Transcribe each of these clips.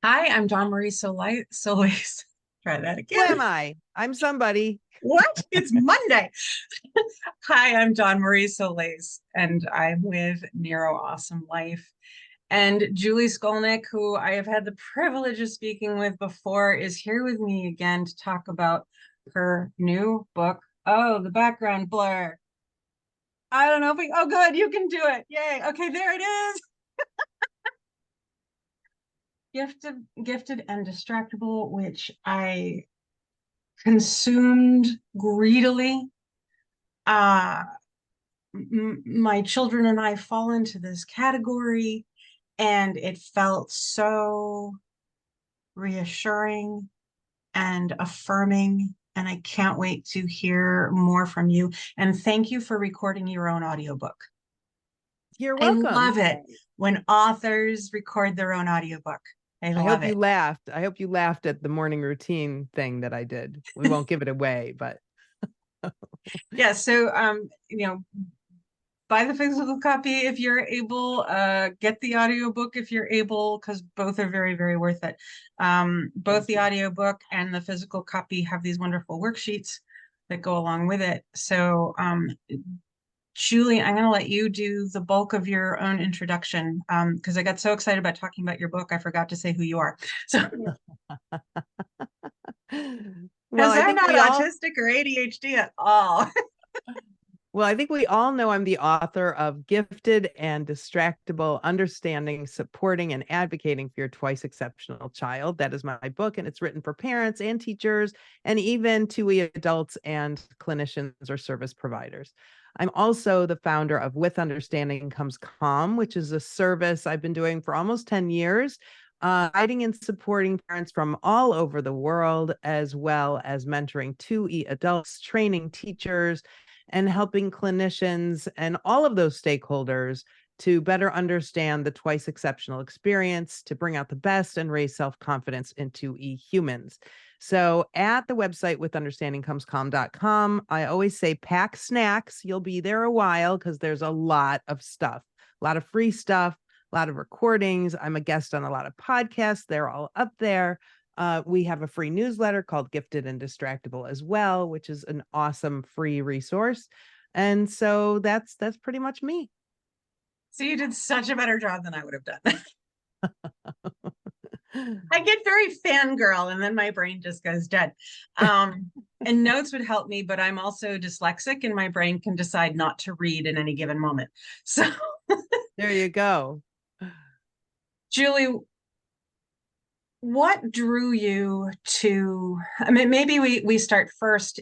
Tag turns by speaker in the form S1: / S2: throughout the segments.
S1: Hi, I'm Dawn Marie Solis. Try that
S2: Who
S1: again.
S2: am I? I'm somebody.
S1: What? It's Monday. Hi, I'm Dawn Marie Solis, and I'm with Neuro Awesome Life. And Julie Skolnick, who I have had the privilege of speaking with before, is here with me again to talk about her new book. Oh, the background blur. I don't know if oh, good, you can do it. Yay. Okay, there it is. Gifted and Distractible, which I consumed greedily. Uh, my children and I fall into this category, and it felt so reassuring and affirming. And I can't wait to hear more from you. And thank you for recording your own audiobook.
S2: You're
S1: I
S2: welcome.
S1: love it when authors record their own audiobook. I
S2: I
S1: love
S2: hope you
S1: it.
S2: laughed. I hope you laughed at the morning routine thing that I did. We won't give it away, but
S1: Yeah, so buy the physical copy if you're able, get the audiobook if you're able, because both are very, very worth it. Both
S2: thank
S1: the
S2: you.
S1: audiobook and the physical copy have these wonderful worksheets that go along with it. So, Julie, I'm going to let you do the bulk of your own introduction because I got so excited about talking about your book, I forgot to say who you are. So,
S2: Well,
S1: because
S2: I
S1: I'm
S2: think
S1: not
S2: we all
S1: autistic or ADHD at all.
S2: Well, I think we all know I'm the author of Gifted and Distractible: Understanding, Supporting, and Advocating for Your Twice Exceptional Child. That is my book, and it's written for parents and teachers, and even 2E adults and clinicians or service providers. I'm also the founder of With Understanding Comes Calm, which is a service I've been doing for almost 10 years, guiding and supporting parents from all over the world, as well as mentoring 2E adults, training teachers, and helping clinicians and all of those stakeholders to better understand the twice exceptional experience, to bring out the best and raise self-confidence into humans. So at the website withunderstandingcomescalm.com, I always say pack snacks. You'll be there a while because there's a lot of stuff, a lot of free stuff, a lot of recordings. I'm a guest on a lot of podcasts. They're all up there. We have a free newsletter called Gifted and Distractible as well, which is an awesome free resource. And so that's pretty much me.
S1: So you did such a better job than I would have done. I get very fangirl and then my brain just goes dead. And notes would help me, but I'm also dyslexic and my brain can decide not to read in any given moment. So,
S2: There you go.
S1: Julie, what drew you to, I mean, maybe we start first.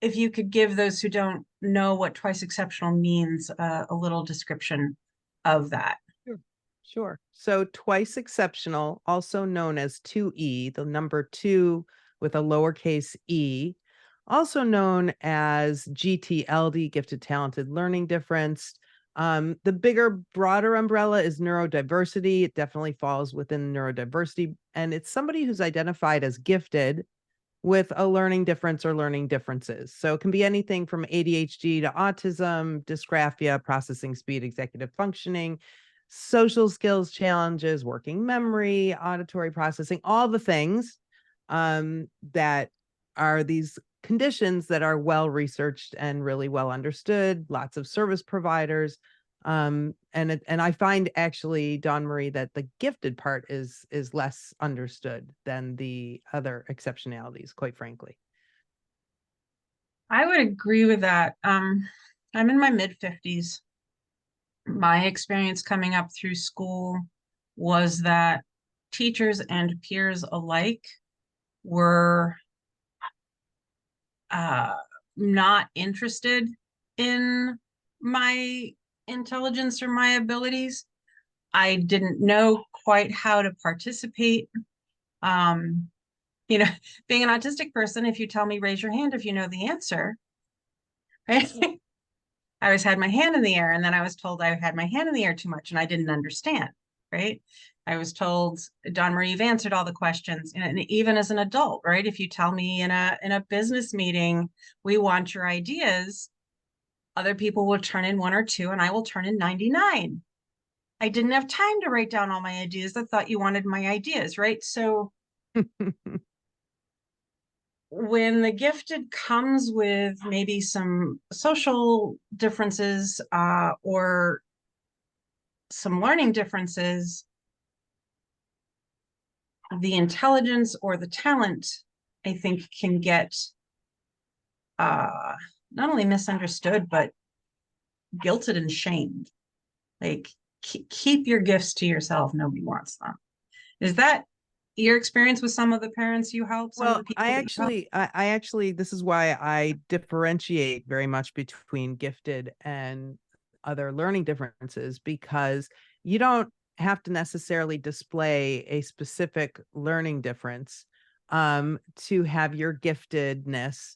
S1: If you could give those who don't know what twice exceptional means, a little description of that.
S2: Sure. Sure. So twice exceptional, also known as 2E, the number two with a lowercase e, also known as GTLD, gifted, talented, learning difference. The bigger, broader umbrella is neurodiversity. It definitely falls within neurodiversity. And it's somebody who's identified as gifted with a learning difference or learning differences. So it can be anything from ADHD to autism, dysgraphia, processing speed, executive functioning, social skills challenges, working memory, auditory processing, all the things that are these conditions that are well researched and really well understood. Lots of service providers, and I find actually, Dawn Marie, that the gifted part is less understood than the other exceptionalities, quite frankly.
S1: I would agree with that. I'm in my mid 50s. My experience coming up through school was that teachers and peers alike were uh, not interested in my intelligence or my abilities. I didn't know quite how to participate. Um, you know, being an autistic person, if you tell me raise your hand if you know the answer, right? I always had my hand in the air, and then I was told I had my hand in the air too much and I didn't understand, right? I was told, Dawn Marie, you've answered all the questions. And even as an adult, right? If you tell me in a business meeting, we want your ideas, other people will turn in one or two and I will turn in 99. I didn't have time to write down all my ideas. I thought you wanted my ideas, right? So when the gifted comes with maybe some social differences or some learning differences, the intelligence or the talent, I think, can get uh, not only misunderstood, but guilted and shamed. Like, keep your gifts to yourself. Nobody wants them. Is that your experience with some of the parents you help, some of
S2: Well,
S1: the people that you help?
S2: I actually, this is why I differentiate very much between gifted and other learning differences, because you don't have to necessarily display a specific learning difference to have your giftedness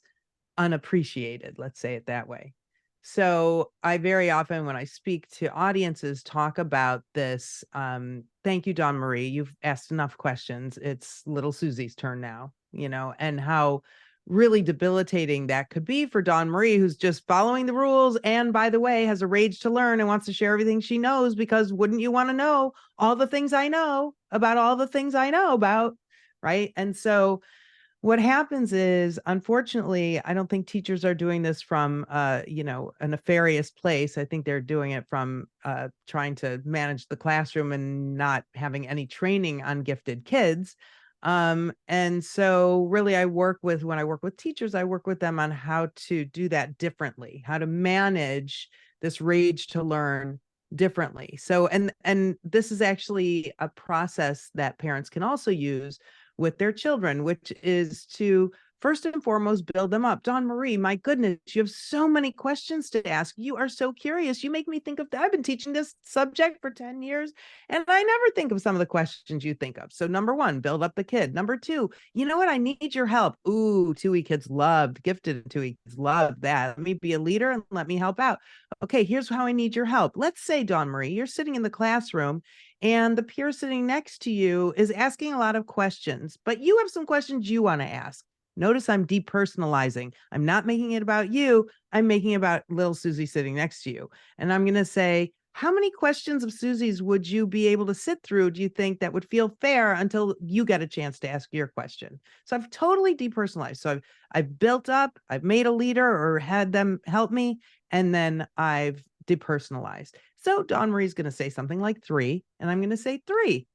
S2: unappreciated, let's say it that way. So I very often, when I speak to audiences, talk about this. Thank you, Dawn Marie. You've asked enough questions. It's little Susie's turn now, and how really debilitating that could be for Dawn Marie, who's just following the rules. And by the way, has a rage to learn and wants to share everything she knows, because wouldn't you want to know all the things I know about all the things I know about? Right. And so what happens is, unfortunately, I don't think teachers are doing this from a nefarious place. I think they're doing it from trying to manage the classroom and not having any training on gifted kids. And so really when I work with teachers, I work with them on how to do that differently, how to manage this rage to learn differently. So and this is actually a process that parents can also use with their children, which is to first and foremost build them up. Dawn Marie, my goodness, you have so many questions to ask. You are so curious. You make me think of that. I've been teaching this subject for 10 years and I never think of some of the questions you think of. So number one, build up the kid. Number two, you know what? I need your help. Ooh, 2E kids loved, gifted 2E kids loved that. Let me be a leader and let me help out. Okay, here's how I need your help. Let's say, Dawn Marie, you're sitting in the classroom and the peer sitting next to you is asking a lot of questions, but you have some questions you want to ask. Notice I'm depersonalizing. I'm not making it about you. I'm making it about little Susie sitting next to you. And I'm going to say, how many questions of Susie's would you be able to sit through? Do you think that would feel fair until you get a chance to ask your question? So I've totally depersonalized. So I've built up, I've made a leader or had them help me, and then I've depersonalized. So Dawn Marie's going to say something like 3, and I'm going to say 3.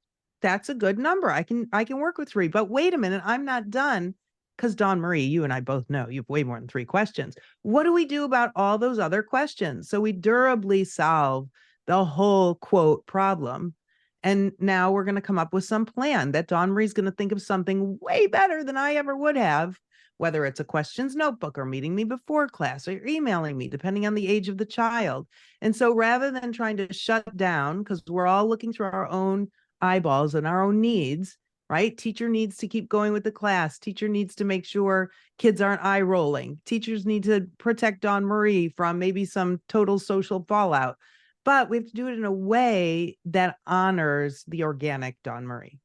S2: That's a good number. I can work with 3. But wait a minute, I'm not done, because Dawn Marie, you and I both know you have way more than 3 questions. What do we do about all those other questions? So we durably solve the whole quote problem. And now we're going to come up with some plan that Dawn Marie's going to think of something way better than I ever would have, whether it's a questions notebook or meeting me before class or emailing me, depending on the age of the child. And so rather than trying to shut down, because we're all looking through our own eyeballs and our own needs, right? Teacher needs to keep going with the class. Teacher needs to make sure kids aren't eye rolling. Teachers need to protect Dawn Marie from maybe some total social fallout. But we have to do it in a way that honors the organic Dawn Marie.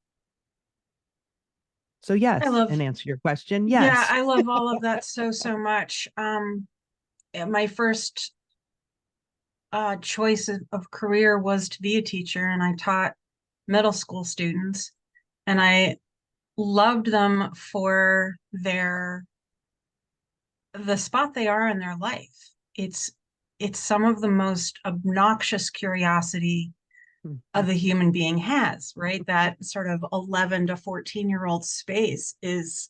S2: So
S1: I
S2: yes,
S1: love,
S2: and answer your question,
S1: yeah,
S2: yes.
S1: I love all of that so much. My first choice of career was to be a teacher, and I taught middle school students, and I loved them for the spot they are in their life. It's some of the most obnoxious curiosity of the human being has, right? That sort of 11 to 14-year-old space is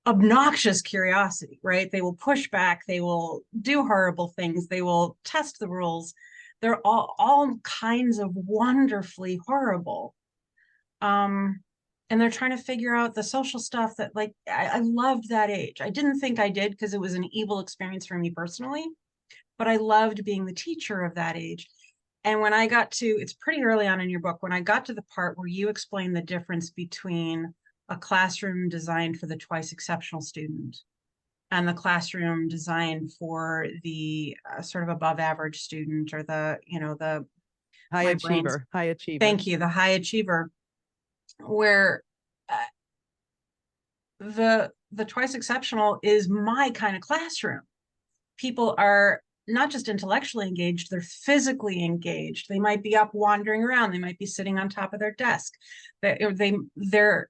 S1: obnoxious curiosity, right? They will push back, they will do horrible things, they will test the rules. They're all kinds of wonderfully horrible. And they're trying to figure out the social stuff that, like, I loved that age. I didn't think I did because it was an evil experience for me personally, but I loved being the teacher of that age. And when I got to, it's pretty early on in your book, when I got to the part where you explain the difference between a classroom designed for the twice exceptional student and the classroom designed for the sort of above average student, or the
S2: High
S1: my brain's,
S2: achiever, high achiever.
S1: thank you, the high achiever, where uh, the twice exceptional is my kind of classroom. People are not just intellectually engaged, they're physically engaged. They might be up wandering around. They might be sitting on top of their desk. They're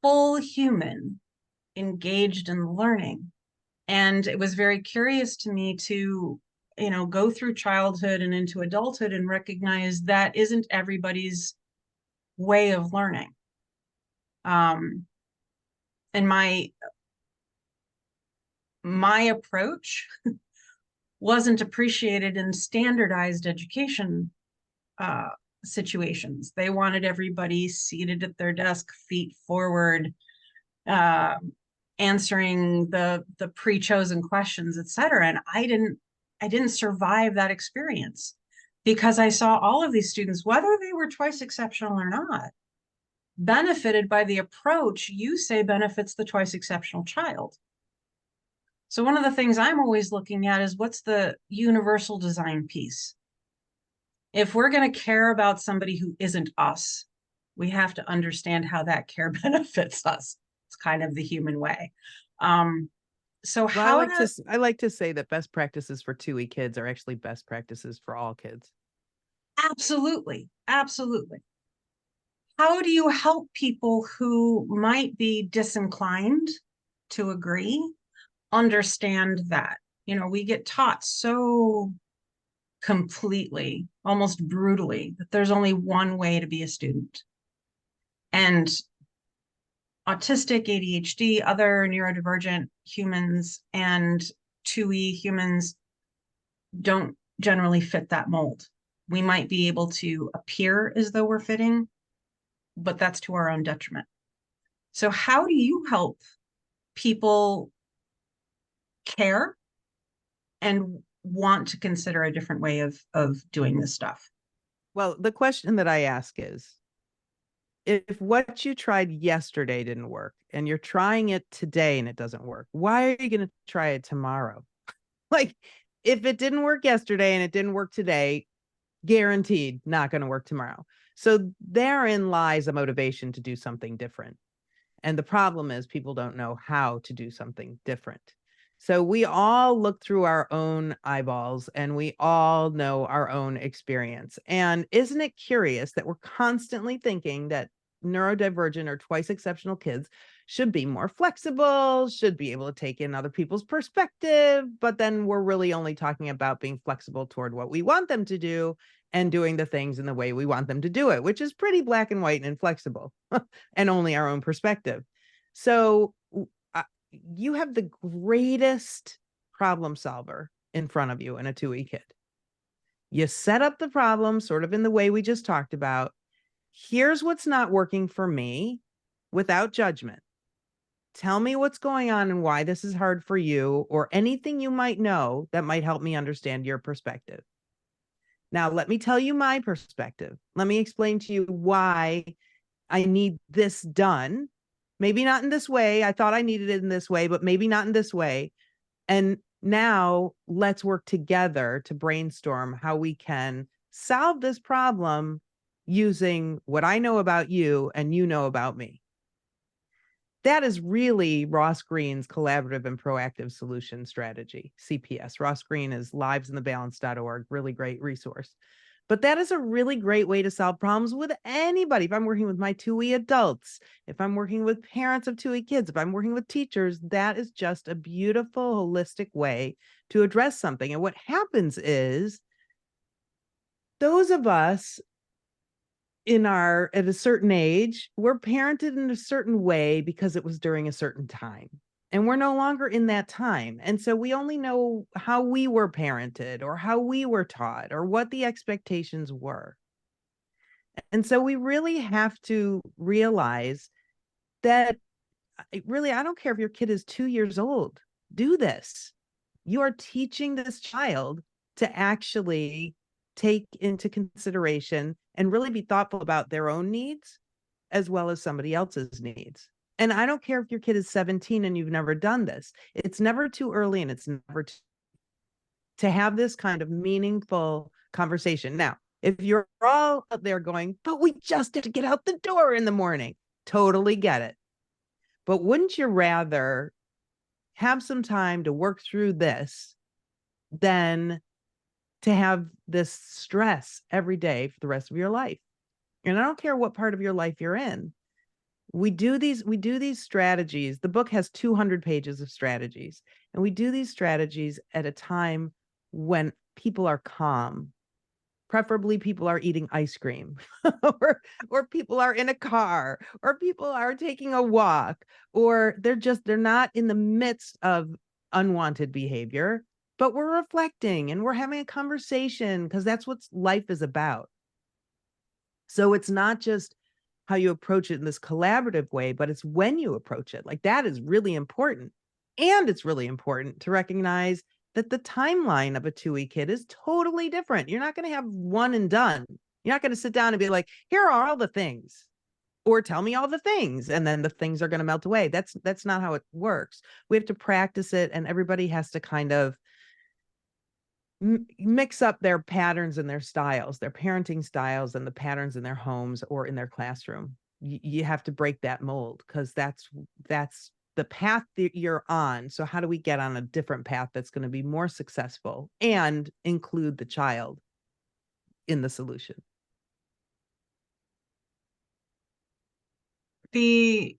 S1: full human, engaged in learning. And it was very curious to me to, go through childhood and into adulthood and recognize that isn't everybody's way of learning. And my approach wasn't appreciated in standardized education situations. They wanted everybody seated at their desk, feet forward, answering the pre-chosen questions, et cetera. And I didn't survive that experience because I saw all of these students, whether they were twice exceptional or not, benefited by the approach you say benefits the twice exceptional child. So one of the things I'm always looking at is what's the universal design piece? If we're going to care about somebody who isn't us, we have to understand how that care benefits us. It's kind of the human way. So
S2: Well, I like to say that best practices for 2E kids are actually best practices for all kids.
S1: Absolutely. Absolutely. How do you help people who might be disinclined to agree understand that? We get taught so completely, almost brutally, that there's only one way to be a student. And autistic, ADHD, other neurodivergent humans, and 2E humans don't generally fit that mold. We might be able to appear as though we're fitting, but that's to our own detriment. So how do you help people care and want to consider a different way of doing this stuff?
S2: Well, the question that I ask is, if what you tried yesterday didn't work and you're trying it today and it doesn't work, why are you going to try it tomorrow? Like, if it didn't work yesterday and it didn't work today, guaranteed not going to work tomorrow. So therein lies a motivation to do something different. And the problem is people don't know how to do something different. So we all look through our own eyeballs and we all know our own experience. And isn't it curious that we're constantly thinking that neurodivergent or twice exceptional kids should be more flexible, should be able to take in other people's perspective, but then we're really only talking about being flexible toward what we want them to do and doing the things in the way we want them to do it, which is pretty black and white and inflexible and only our own perspective. So you have the greatest problem solver in front of you in a 2E kid. You set up the problem sort of in the way we just talked about. Here's what's not working for me without judgment. Tell me what's going on and why this is hard for you, or anything you might know that might help me understand your perspective. Now, let me tell you my perspective. Let me explain to you why I need this done. Maybe not in this way. I thought I needed it in this way, but maybe not in this way. And now let's work together to brainstorm how we can solve this problem using what I know about you and you know about me. That is really Ross Green's collaborative and proactive solution strategy, CPS. Ross Green is livesinthebalance.org, really great resource. But that is a really great way to solve problems with anybody. If I'm working with my 2E adults, if I'm working with parents of 2E kids, if I'm working with teachers, that is just a beautiful, holistic way to address something. And what happens is those of us at a certain age, we're parented in a certain way because it was during a certain time. And we're no longer in that time. And so we only know how we were parented or how we were taught or what the expectations were. And so we really have to realize that I don't care if your kid is 2 years old, do this. You are teaching this child to actually take into consideration and really be thoughtful about their own needs as well as somebody else's needs. And I don't care if your kid is 17 and you've never done this. It's never too early and it's never to have this kind of meaningful conversation. Now, if you're all out there going, but we just have to get out the door in the morning, totally get it. But wouldn't you rather have some time to work through this than to have this stress every day for the rest of your life. And I don't care what part of your life you're in. We do these strategies. The book has 200 pages of strategies, and we do these strategies at a time when people are calm. Preferably people are eating ice cream or people are in a car or people are taking a walk or they're not in the midst of unwanted behavior, but we're reflecting and we're having a conversation because that's what life is about. So it's not just how you approach it in this collaborative way, but it's when you approach it. Like that is really important. And it's really important to recognize that the timeline of a 2E kid is totally different. You're not going to have one and done. You're not going to sit down and be like, here are all the things, or tell me all the things, and then the things are going to melt away. That's not how it works. We have to practice it, and everybody has to kind of mix up their patterns and their styles, their parenting styles and the patterns in their homes or in their classroom. You have to break that mold because that's the path that you're on. So how do we get on a different path that's going to be more successful and include the child in the solution?
S1: The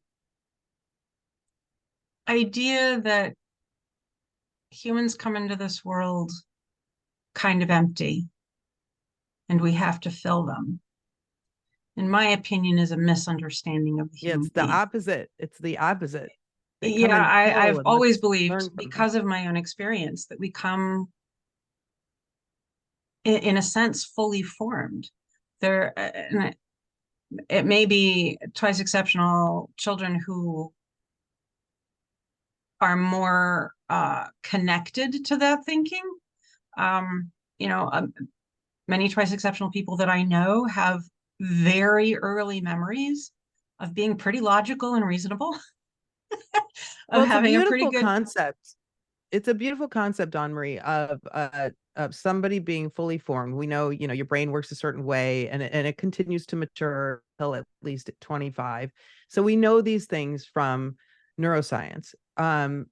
S1: idea that humans come into this world kind of empty and we have to fill them, in my opinion, is a misunderstanding of the
S2: Yeah,
S1: human
S2: it's the
S1: being.
S2: opposite. It's the opposite. They come
S1: Yeah,
S2: and
S1: I've
S2: fill, and
S1: always
S2: let's
S1: believed,
S2: learn from them.
S1: because of my own experience, that we come, in a sense, fully formed. And it may be twice exceptional children who are more connected to that thinking. Um, you know, many twice exceptional people that I know have very early memories of being pretty logical and reasonable, of
S2: Well, it's a
S1: having a pretty
S2: beautiful
S1: good.
S2: concept. It's a beautiful concept, Dawn Marie, of somebody being fully formed. We know, your brain works a certain way, and it continues to mature till at least at 25. So we know these things from neuroscience. And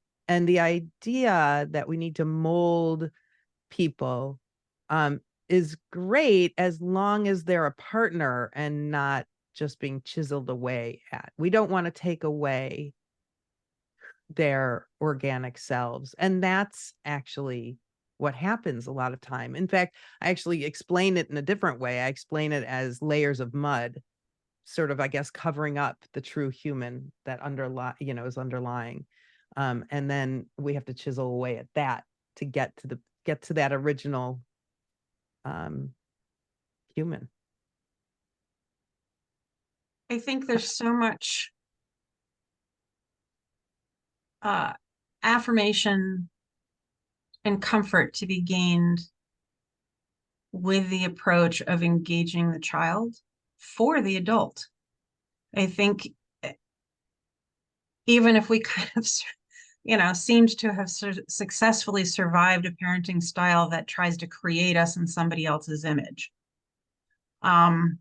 S2: the idea that we need to mold people um, is great as long as they're a partner and not just being chiseled away at. We don't want to take away their organic selves. And that's actually what happens a lot of time. In fact, I actually explain it in a different way. I explain it as layers of mud, sort of, I guess, covering up the true human that is underlying. And then we have to chisel away at that to get to that original um, human.
S1: I think there's so much uh, affirmation and comfort to be gained with the approach of engaging the child for the adult. I think, even if we kind of, seemed to have successfully survived a parenting style that tries to create us in somebody else's image, um,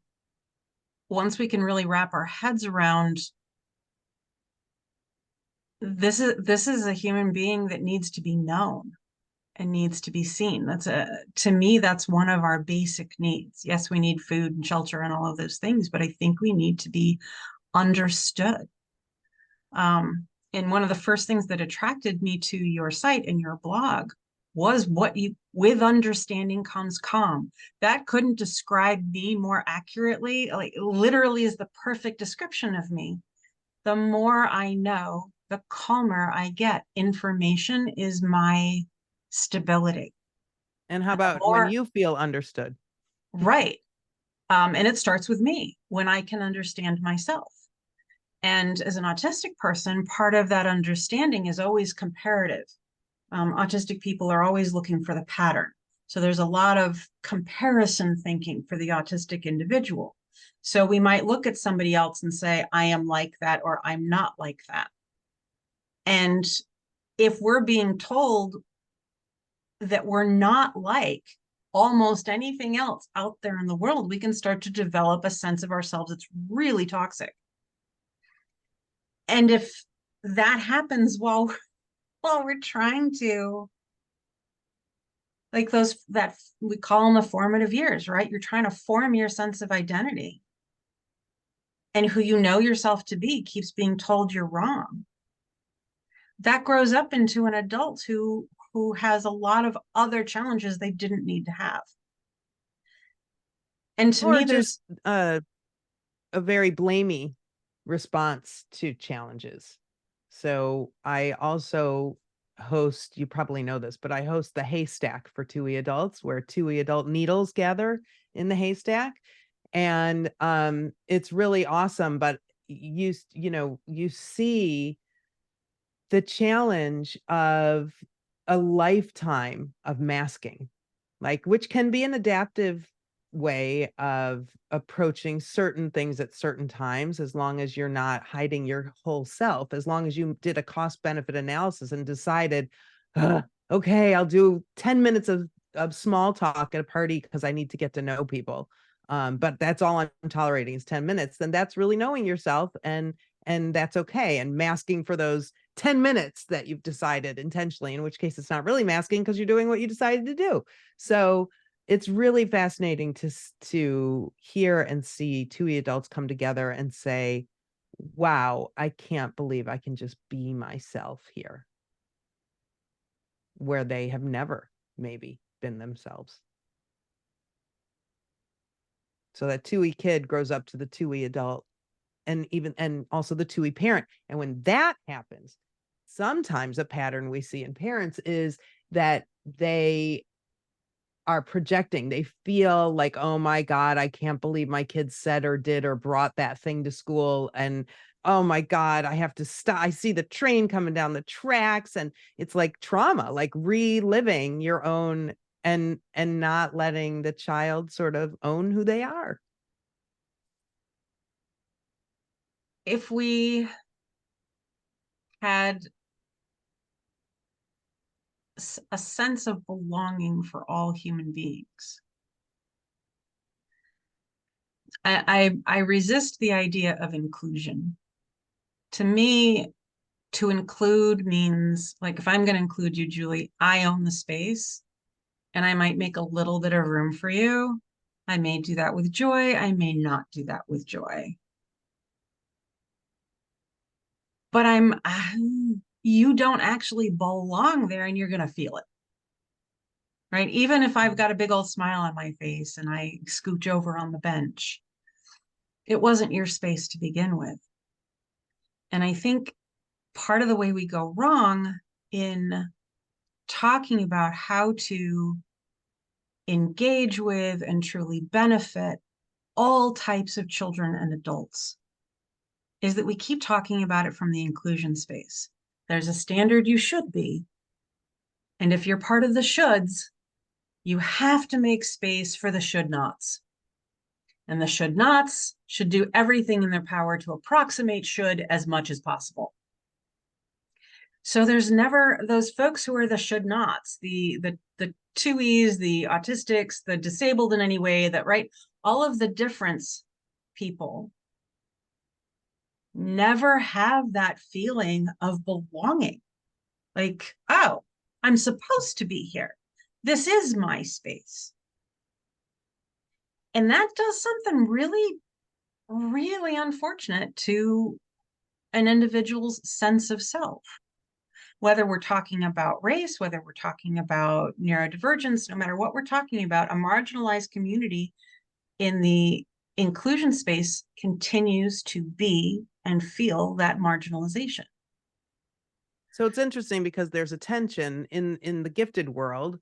S1: once we can really wrap our heads around, this is a human being that needs to be known and needs to be seen. To me, that's one of our basic needs. Yes, we need food and shelter and all of those things, but I think we need to be understood. And one of the first things that attracted me to your site and your blog was with understanding comes calm. That couldn't describe me more accurately. Like, literally is the perfect description of me. The more I know, the calmer I get. Information is my stability.
S2: And how
S1: And the
S2: about when
S1: more,
S2: you feel understood?
S1: right. And it starts with me when I can understand myself. And as an autistic person, part of that understanding is always comparative. Autistic people are always looking for the pattern. So there's a lot of comparison thinking for the autistic individual. So we might look at somebody else and say, I am like that, or I'm not like that. And if we're being told that we're not like almost anything else out there in the world, we can start to develop a sense of ourselves that's really toxic. And if that happens while we're trying to like those that we call them the formative years, right? You're trying to form your sense of identity. And who you know yourself to be keeps being told you're wrong. That grows up into an adult who has a lot of other challenges they didn't need to have. And to
S2: Or
S1: me,
S2: just
S1: there's
S2: a very blamey response to challenges. So I also host, you probably know this, but I host the haystack for 2E adults, where 2E adult needles gather in the haystack. And it's really awesome. But you see the challenge of a lifetime of masking, like, which can be an adaptive way of approaching certain things at certain times, as long as you're not hiding your whole self, as long as you did a cost benefit analysis and decided, okay, I'll do 10 minutes of small talk at a party because I need to get to know people. But that's all I'm tolerating is 10 minutes, then that's really knowing yourself, and that's okay. And masking for those 10 minutes that you've decided intentionally, in which case it's not really masking because you're doing what you decided to do. So it's really fascinating to hear and see 2E adults come together and say, wow, I can't believe I can just be myself here, where they have never maybe been themselves. So that 2E kid grows up to the 2E adult, and also the 2E parent. And when that happens, sometimes a pattern we see in parents is that they are projecting. They feel like, oh my God, I can't believe my kid said or did or brought that thing to school. And oh my God, I have to stop. I see the train coming down the tracks. And it's like trauma, like reliving your own, and not letting the child sort of own who they are.
S1: if we had a sense of belonging for all human beings. I resist the idea of inclusion. To me, to include means, like, if I'm going to include you, Julie, I own the space and I might make a little bit of room for you. I may do that with joy. I may not do that with joy. But you don't actually belong there and you're going to feel it. Right? Even if I've got a big old smile on my face and I scooch over on the bench, it wasn't your space to begin with. And I think part of the way we go wrong in talking about how to engage with and truly benefit all types of children and adults is that we keep talking about it from the inclusion space. There's a standard you should be. And if you're part of the shoulds, you have to make space for the should nots. And the should nots should do everything in their power to approximate should as much as possible. So there's never those folks who are the should nots, the 2Es, the autistics, the disabled in any way, that, right? All of the difference people never have that feeling of belonging. Like, oh, I'm supposed to be here. This is my space. And that does something really, really unfortunate to an individual's sense of self. Whether we're talking about race, whether we're talking about neurodivergence, no matter what we're talking about, a marginalized community in the inclusion space continues to be and feel that marginalization.
S2: So it's interesting because there's a tension in the gifted world.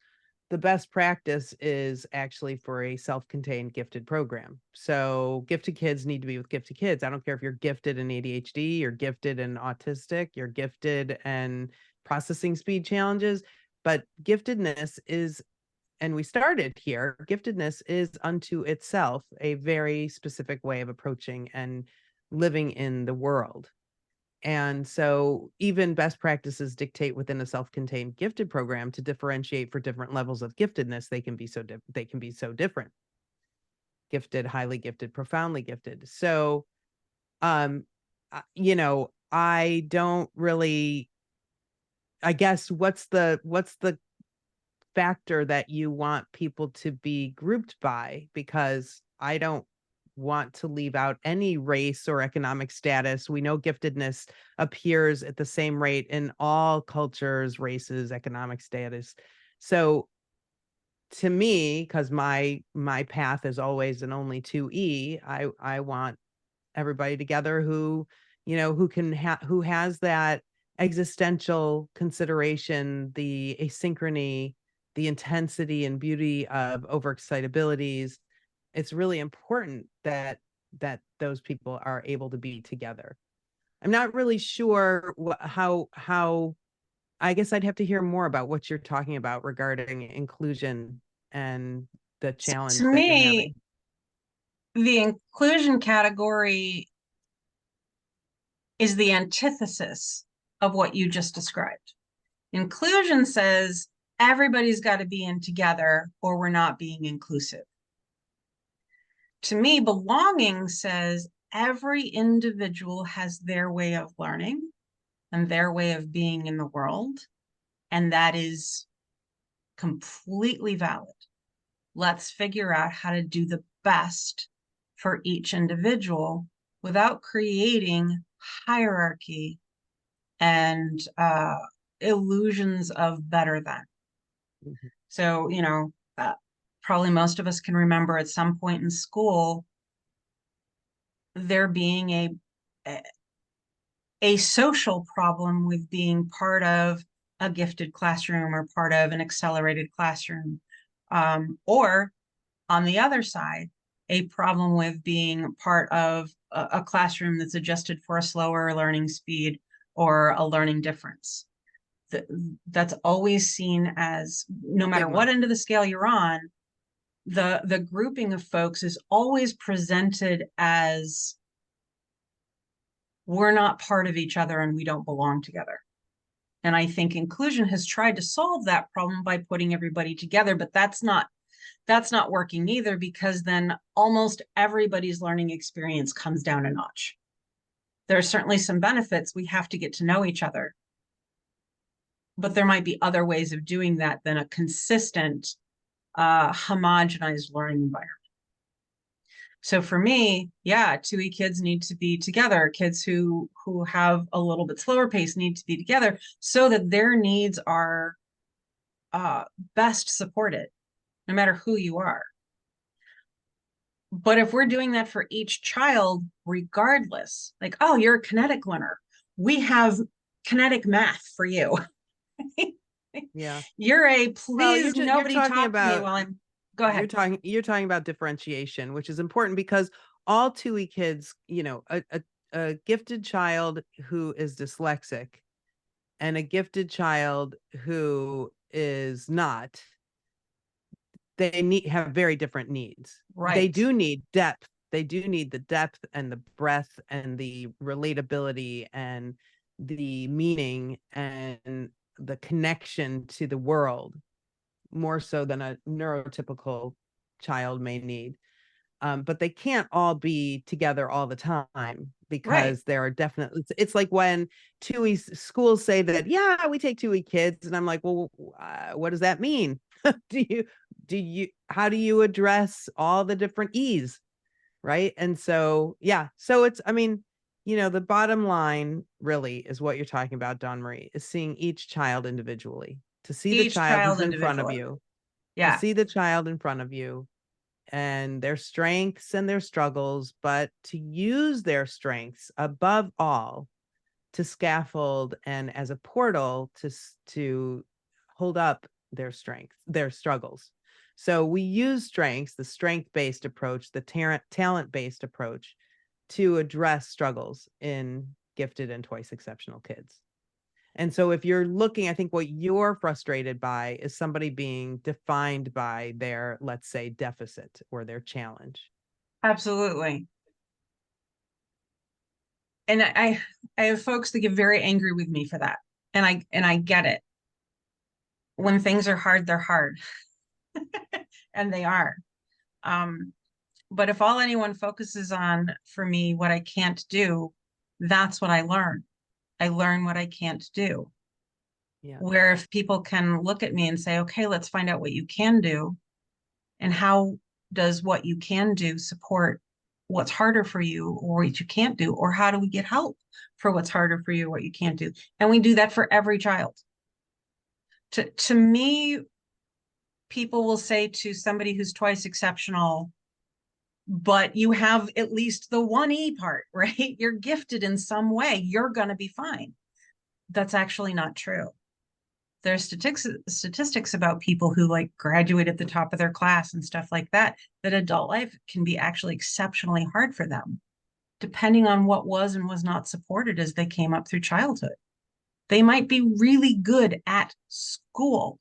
S2: The best practice is actually for a self-contained gifted program. So gifted kids need to be with gifted kids. I don't care if you're gifted in ADHD, you're gifted in autistic, you're gifted and processing speed challenges, but giftedness is, and we started here, giftedness is unto itself a very specific way of approaching and living in the world. And so even best practices dictate within a self-contained gifted program to differentiate for different levels of giftedness. They can be so different. Gifted, highly gifted, profoundly gifted. So I don't really, I guess what's the factor that you want people to be grouped by, because I don't want to leave out any race or economic status. We know giftedness appears at the same rate in all cultures, races, economic status. So to me, because my path is always and only 2E, I want everybody together who, who has that existential consideration, the asynchrony, the intensity and beauty of overexcitabilities. It's really important that those people are able to be together. I'm not really sure how I guess I'd have to hear more about what you're talking about regarding inclusion and the
S1: So to
S2: challenge that you're
S1: me,
S2: having.
S1: the inclusion category is the antithesis of what you just described. Inclusion says everybody's got to be in together or we're not being inclusive. To me, belonging says every individual has their way of learning and their way of being in the world, and that is completely valid. Let's figure out how to do the best for each individual without creating hierarchy and illusions of better than.
S2: Mhm.
S1: So, probably most of us can remember at some point in school there being a social problem with being part of a gifted classroom or part of an accelerated classroom, or on the other side, a problem with being part of a classroom that's adjusted for a slower learning speed or a learning difference. That's always seen as, no matter
S2: Stigma.
S1: what end of the scale you're on, the grouping of folks is always presented as we're not part of each other and we don't belong together. And I think inclusion has tried to solve that problem by putting everybody together, but that's not working either, because then almost everybody's learning experience comes down a notch. There are certainly some benefits. We have to get to know each other, but there might be other ways of doing that than a consistent, homogenized learning environment. So for me, yeah, 2E kids need to be together. Kids who have a little bit slower pace need to be together so that their needs are best supported, no matter who you are. But if we're doing that for each child, regardless, like, oh, you're a kinetic learner, we have kinetic math for you.
S2: Yeah.
S1: You're a
S2: Well,
S1: please
S2: you're
S1: nobody
S2: talking
S1: talk to me
S2: about
S1: while I'm, go ahead.
S2: you're talking about differentiation, which is important because all 2E kids, a gifted child who is dyslexic and a gifted child who is not, they have very different needs. They
S1: Right.
S2: do need depth. They do need the depth and the breadth and the relatability and the meaning and the connection to the world, more so than a neurotypical child may need. But they can't all be together all the time,
S1: Right.
S2: because there are definitely, it's like when 2E schools say that, yeah, we take 2E kids. And I'm like, well, what does that mean? How do you address all the different E's? Right. And so, yeah. So it's, I mean, the bottom line really is what you're talking about, Dawn Marie, is seeing each child individually, to see the
S1: Each
S2: child
S1: child
S2: who's in front of
S1: individually.
S2: you, to
S1: Yeah.
S2: see the child in front of you and their strengths and their struggles, but to use their strengths above all to scaffold and as a portal to hold up their strengths, their struggles. So we use strengths, the strength-based approach, the talent-based approach, to address struggles in gifted and twice exceptional kids. And so if you're looking, I think what you're frustrated by is somebody being defined by their, let's say, deficit or their challenge.
S1: Absolutely. And I have folks that get very angry with me for that. And I get it. When things are hard, they're hard. And they are. Um, but if all anyone focuses on for me what I can't do, that's what I learn. I learn what I can't do.
S2: Yeah.
S1: where if people can look at me and say, okay, let's find out what you can do, and how does what you can do support what's harder for you or what you can't do, or how do we get help for what's harder for you or what you can't do? And we do that for every child. To me, people will say to somebody who's twice exceptional, but you have at least the 1E part, right? You're gifted in some way, you're going to be fine. That's actually not true. There's statistics about people who like graduate at the top of their class and stuff like that, that adult life can be actually exceptionally hard for them, depending on what was and was not supported as they came up through childhood. They might be really good at school.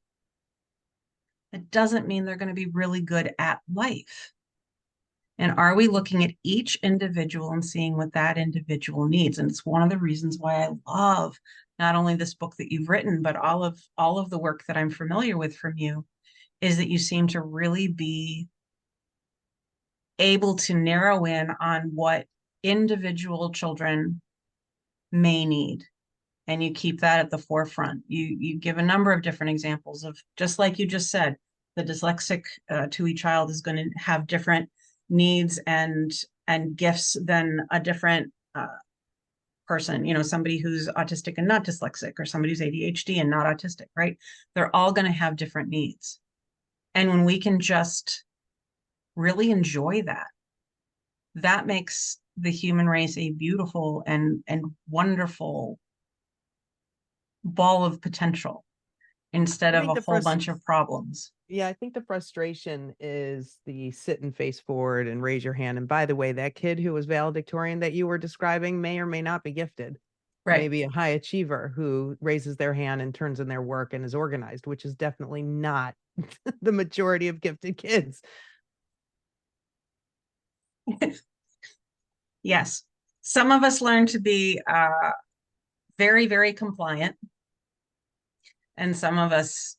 S1: It doesn't mean they're going to be really good at life. And are we looking at each individual and seeing what that individual needs? And it's one of the reasons why I love not only this book that you've written, but all of the work that I'm familiar with from you, is that you seem to really be able to narrow in on what individual children may need. And you keep that at the forefront. You give a number of different examples of, just like you just said, the dyslexic 2E child is going to have different needs and gifts than a different person, somebody who's autistic and not dyslexic, or somebody who's ADHD and not autistic, right? They're all going to have different needs. And when we can just really enjoy that, that makes the human race a beautiful and wonderful ball of potential instead
S2: I
S1: of
S2: think
S1: a whole bunch of problems.
S2: Yeah, I think the frustration is the sit and face forward and raise your hand. And by the way, that kid who was valedictorian that you were describing may or may not be gifted.
S1: Right.
S2: Maybe a high achiever who raises their hand and turns in their work and is organized, which is definitely not the majority of gifted kids.
S1: Yes. Some of us learn to be very, very compliant, and some of us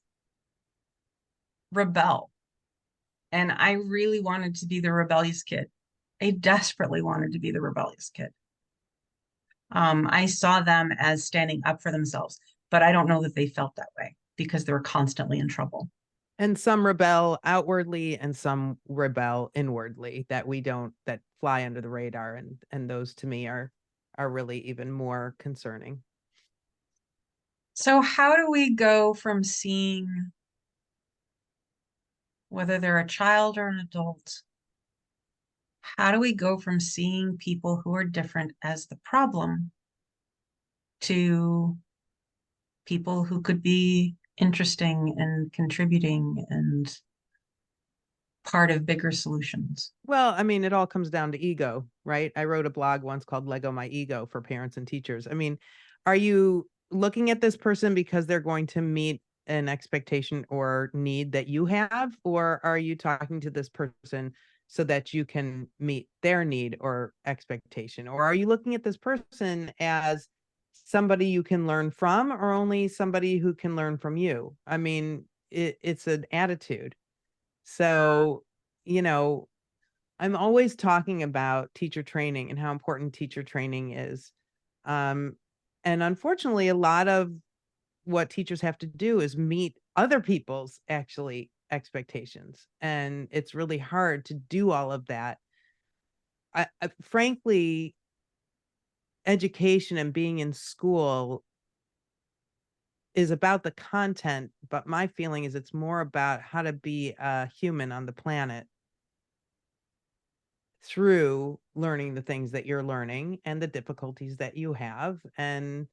S1: rebel. And I really wanted to be the rebellious kid. I desperately wanted to be the rebellious kid. I saw them as standing up for themselves, but I don't know that they felt that way because they were constantly in trouble.
S2: And some rebel outwardly and some rebel inwardly that fly under the radar. And those to me are really even more concerning.
S1: So, how do we go from seeing, whether they're a child or an adult, how do we go from seeing people who are different as the problem to people who could be interesting and contributing and part of bigger solutions?
S2: Well, I mean, it all comes down to ego, right? I wrote a blog once called Lego My Ego for parents and teachers. I mean, are you looking at this person because they're going to meet an expectation or need that you have? Or are you talking to this person so that you can meet their need or expectation? Or are you looking at this person as somebody you can learn from, or only somebody who can learn from you? I mean, it's an attitude. So, you know, I'm always talking about teacher training and how important teacher training is. Um, and unfortunately, a lot of what teachers have to do is meet other people's actually expectations. And it's really hard to do all of that. Frankly, education and being in school is about the content, but my feeling is it's more about how to be a human on the planet through learning the things that you're learning and the difficulties that you have. And,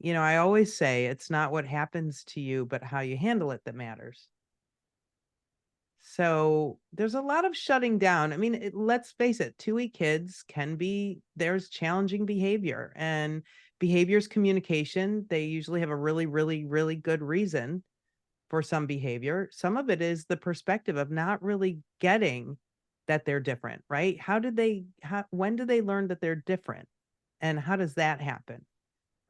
S2: I always say it's not what happens to you, but how you handle it that matters. So there's a lot of shutting down. I mean, let's face it, 2E kids there's challenging behavior, and behavior's communication. They usually have a really, really, really good reason for some behavior. Some of it is the perspective of not really getting that they're different, right? When do they learn that they're different? And how does that happen?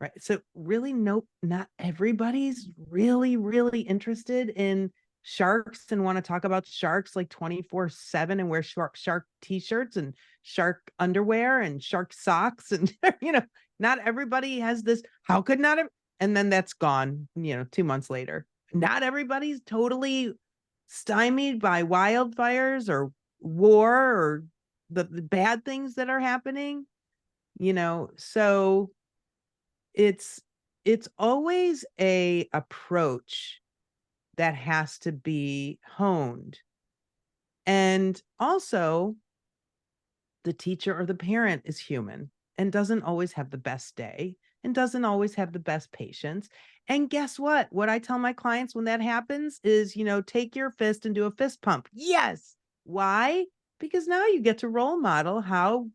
S2: Right. So really, nope, not everybody's really, really interested in sharks and want to talk about sharks like 24/7 and wear shark t-shirts and shark underwear and shark socks. And, not everybody has this. How could not And then that's gone, 2 months later. Not everybody's totally stymied by wildfires or war or the bad things that are happening, so it's always a approach that has to be honed. And also, the teacher or the parent is human and doesn't always have the best day and doesn't always have the best patience. And guess what? What I tell my clients when that happens is, take your fist and do a fist pump. Yes. Why? Because now you get to role model how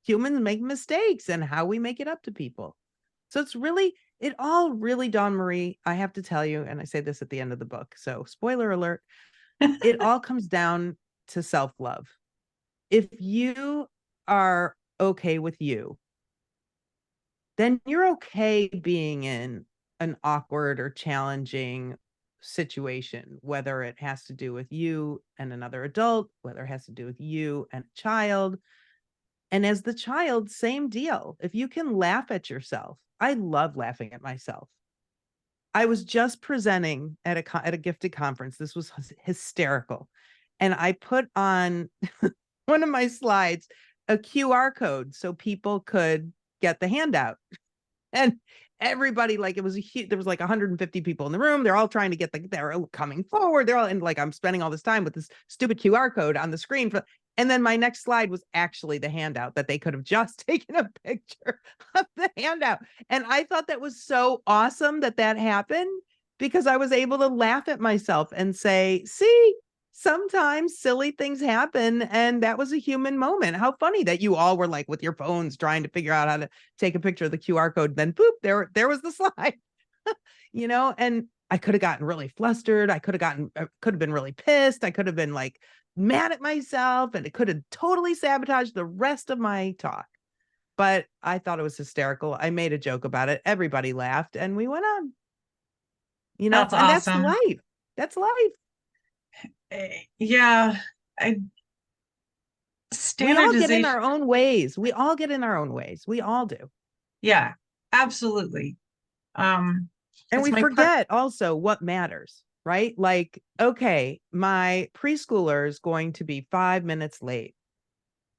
S2: humans make mistakes and how we make it up to people. So it all really, Dawn Marie, I have to tell you, and I say this at the end of the book. So spoiler alert, it all comes down to self-love. If you are okay with you, then you're okay being in an awkward or challenging situation, whether it has to do with you and another adult, whether it has to do with you and a child. And as the child, same deal. If you can laugh at yourself, I love laughing at myself. I was just presenting at a gifted conference. This was hysterical. And I put on one of my slides a QR code so people could get the handout. And everybody, like, it was there was like 150 people in the room. They're all trying to they're coming forward. They're all, and like, I'm spending all this time with this stupid QR code on the screen and then my next slide was actually the handout that they could have just taken a picture of the handout. And I thought that was so awesome that happened, because I was able to laugh at myself and say, see, sometimes silly things happen. And that was a human moment. How funny that you all were like with your phones trying to figure out how to take a picture of the QR code. Then boop, there was the slide, and I could have gotten really flustered. I could have been really pissed. I could have been like mad at myself, and it could have totally sabotaged the rest of my talk. But I thought it was hysterical. I made a joke about it. Everybody laughed and we went on,
S1: That's
S2: and that's
S1: awesome.
S2: life. That's life.
S1: Yeah.
S2: We all get in
S1: Standardization.
S2: our own ways. We all get in our own ways. We all do.
S1: Yeah, absolutely. Um,
S2: And
S1: it's
S2: we
S1: my part.
S2: forget also what matters, right? Like, okay, my preschooler is going to be 5 minutes late.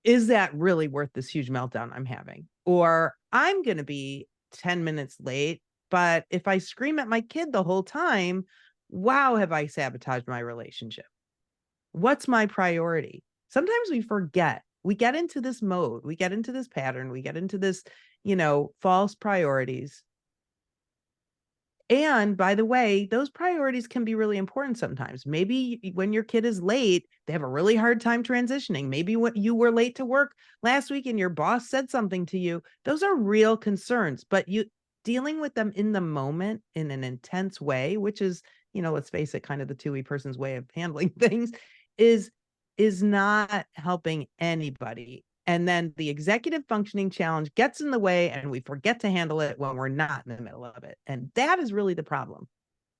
S2: Is that really worth this huge meltdown I'm having? Or I'm going to be 10 minutes late, but if I scream at my kid the whole time, wow, have I sabotaged my relationship? What's my priority? Sometimes we forget. We get into this mode, we get into this pattern, we get into this, false priorities. And by the way, those priorities can be really important sometimes. Maybe when your kid is late, they have a really hard time transitioning. Maybe when you were late to work last week and your boss said something to you, those are real concerns, but you dealing with them in the moment in an intense way, which is, let's face it, kind of the 2E person's way of handling things, is not helping anybody. And then the executive functioning challenge gets in the way and we forget to handle it when we're not in the middle of it. And that is really the problem.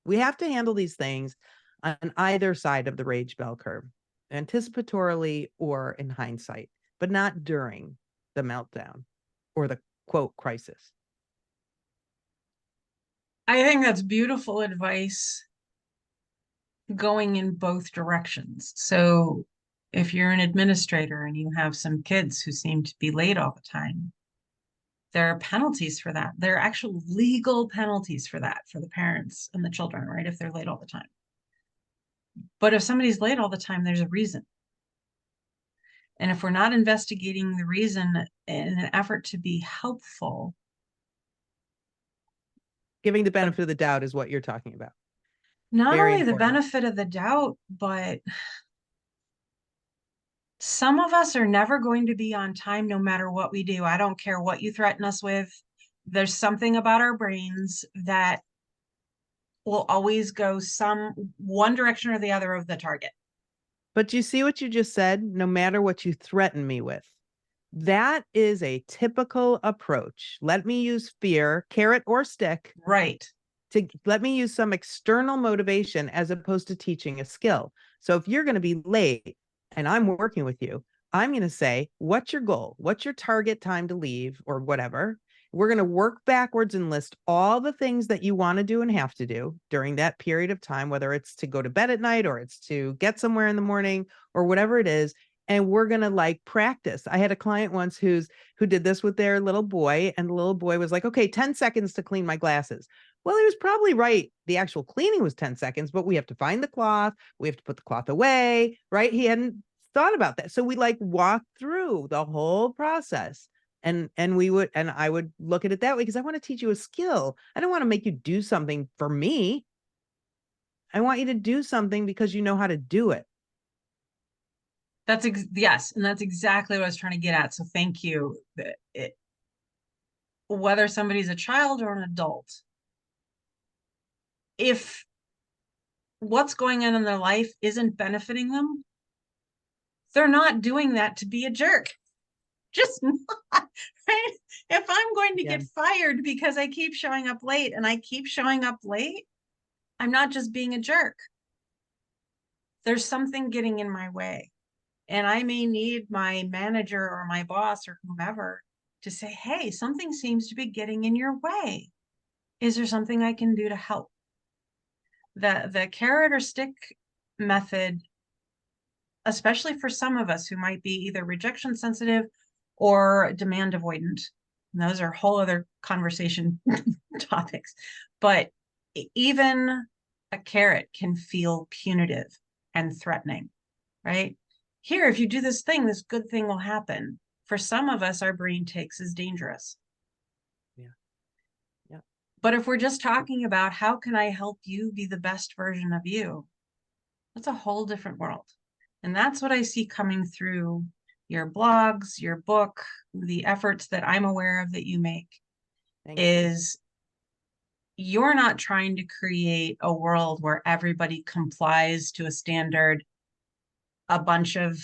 S2: We have to handle these things on either side of the rage bell curve, anticipatorily or in hindsight, but not during the meltdown or the quote crisis.
S1: I think that's beautiful advice going in both directions. So if you're an administrator and you have some kids who seem to be late all the time, there are penalties for that. There are actual legal penalties for that for the parents and the children, right? If they're late all the time. But if somebody's late all the time, there's a reason. And if we're not investigating the reason in an effort to be helpful,
S2: Giving the
S1: but
S2: benefit of the doubt is what you're talking about.
S1: not
S2: Very
S1: only the
S2: important.
S1: benefit of the doubt, but some of us are never going to be on time no matter what we do. I don't care what you threaten us with. There's something about our brains that will always go some one direction or the other of the target.
S2: But you see what you just said? No matter what you threaten me with. That is a typical approach. Let me use fear, carrot or stick,
S1: Right.
S2: to let me use some external motivation as opposed to teaching a skill. So if you're going to be late and I'm working with you, I'm going to say, what's your goal? What's your target time to leave or whatever? We're going to work backwards and list all the things that you want to do and have to do during that period of time, whether it's to go to bed at night or it's to get somewhere in the morning or whatever it is. And we're going to like practice. I had a client once who did this with their little boy, and the little boy was like, okay, 10 seconds to clean my glasses. Well, he was probably right. The actual cleaning was 10 seconds, but we have to find the cloth. We have to put the cloth away, right? He hadn't thought about that. So we like walked through the whole process. And I would look at it that way because I want to teach you a skill. I don't want to make you do something for me. I want you to do something because you know how to do it.
S1: Yes, and that's exactly what I was trying to get at. So thank you. Whether somebody's a child or an adult, if what's going on in their life isn't benefiting them, they're not doing that to be a jerk. Just not, right? If I'm going to get fired because I keep showing up late and I keep showing up late, I'm not just being a jerk. There's something getting in my way. And I may need my manager or my boss or whomever to say, hey, something seems to be getting in your way. Is there something I can do to help? The carrot or stick method, especially for some of us who might be either rejection sensitive or demand avoidant, and those are whole other conversation topics, but even a carrot can feel punitive and threatening, right? Here, if you do this thing, this good thing will happen. For some of us, our brain takes as dangerous.
S2: Yeah.
S1: But if we're just talking about how can I help you be the best version of you, that's a whole different world. And that's what I see coming through your blogs, your book, the efforts that I'm aware of that you make. Is you're not trying to create a world where everybody complies to a standard a bunch of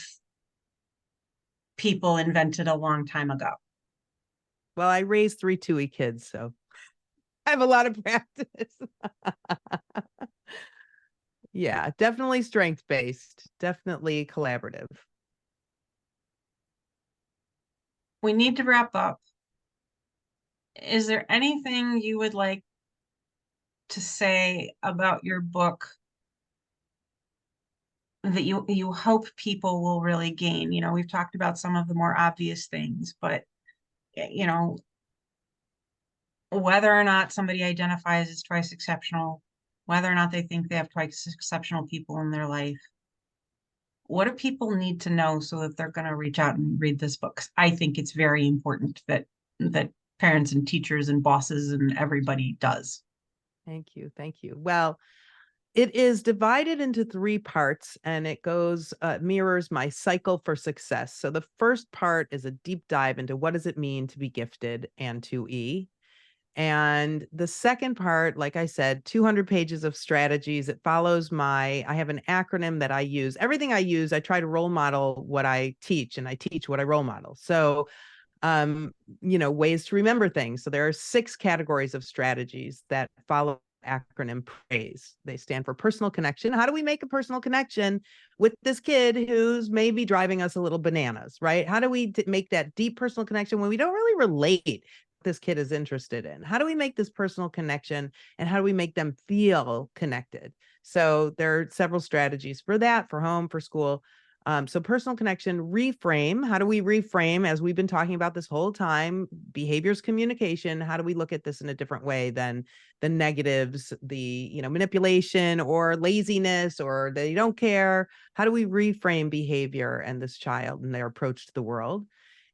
S1: people invented a long time ago.
S2: Well, I raised 3 2E kids, so I have a lot of practice. Yeah, definitely strength-based, definitely collaborative.
S1: We need to wrap up. Is there anything you would like to say about your book that you hope people will really gain? You know, we've talked about some of the more obvious things, but you know, whether or not somebody identifies as twice exceptional, whether or not they think they have twice exceptional people in their life, what do people need to know so that they're going to reach out and read this book? I think it's very important that parents and teachers and bosses and everybody does.
S2: Thank you. Thank you. Well, it is divided into 3 parts, and it mirrors my cycle for success. So the first part is a deep dive into what does it mean to be gifted and 2E. And the second part, like I said, 200 pages of strategies. It follows I have an acronym that I use. Everything I use, I try to role model what I teach, and I teach what I role model. So, ways to remember things. So there are 6 categories of strategies that follow acronym PRAISE. They stand for personal connection. How do we make a personal connection with this kid who's maybe driving us a little bananas, right? How do we make that deep personal connection when we don't really relate this kid is interested in? How do we make this personal connection, and how do we make them feel connected? So there are several strategies for that, for home, for school. So personal connection, reframe. How do we reframe, as we've been talking about this whole time? Behaviors, communication. How do we look at this in a different way than the negatives, the manipulation or laziness or they don't care? How do we reframe behavior and this child and their approach to the world?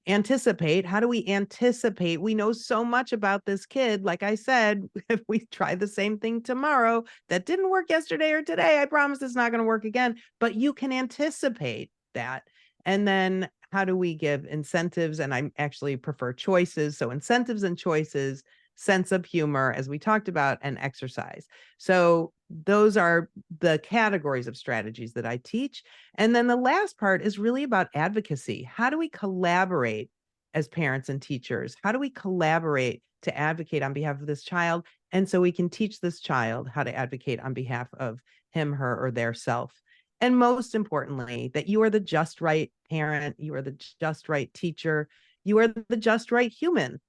S2: Anticipate. How do we anticipate? We know so much about this kid. Like I said, if we try the same thing tomorrow that didn't work yesterday or today, I promise it's not going to work again. But you can anticipate that. And then how do we give incentives? And I actually prefer choices. So incentives and choices, sense of humor, as we talked about, and exercise. So those are the categories of strategies that I teach. And then the last part is really about advocacy. How do we collaborate as parents and teachers? How do we collaborate to advocate on behalf of this child? And so we can teach this child how to advocate on behalf of him, her, or their self. And most importantly, that you are the just right parent, you are the just right teacher, you are the just right human.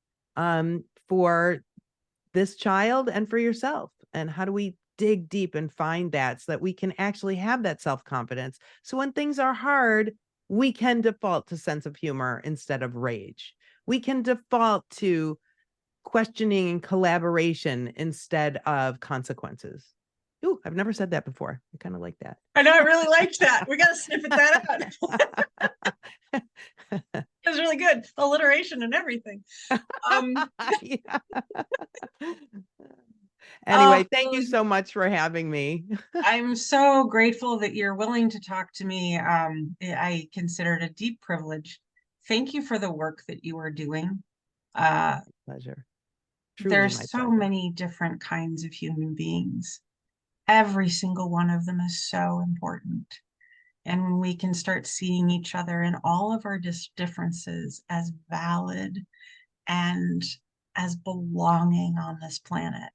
S2: for this child and for yourself? And how do we dig deep and find that so that we can actually have that self-confidence? So when things are hard, we can default to sense of humor instead of rage. We can default to questioning and collaboration instead of consequences. Ooh, I've never said that before. I kind of like that.
S1: I know, I really liked that. We got to snippet that out. It was really good. Alliteration and everything.
S2: Yeah. Anyway, thank you
S1: Well,
S2: so much for having me.
S1: I'm so grateful that you're willing to talk to me. I consider it a deep privilege. Thank you for the work that you are doing.
S2: Pleasure. Truly my
S1: There's so
S2: pleasure.
S1: many different kinds of human beings. Every single one of them is so important. And when we can start seeing each other and all of our differences as valid and as belonging on this planet,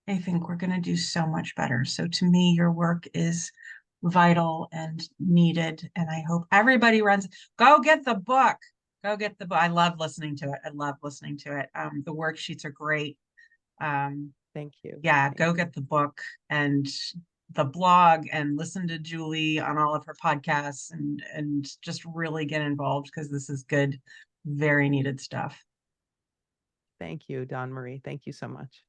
S1: I think we're going to do so much better. So to me, your work is vital and needed. And I hope everybody runs, go get the book. Go get the book. I love listening to it. I love listening to it. The worksheets are great.
S2: Thank you.
S1: Yeah,
S2: Thank
S1: go
S2: you.
S1: get the book and the blog and listen to Julie on all of her podcasts and just really get involved because this is good, very needed stuff.
S2: Thank you, Dawn Marie. Thank you so much.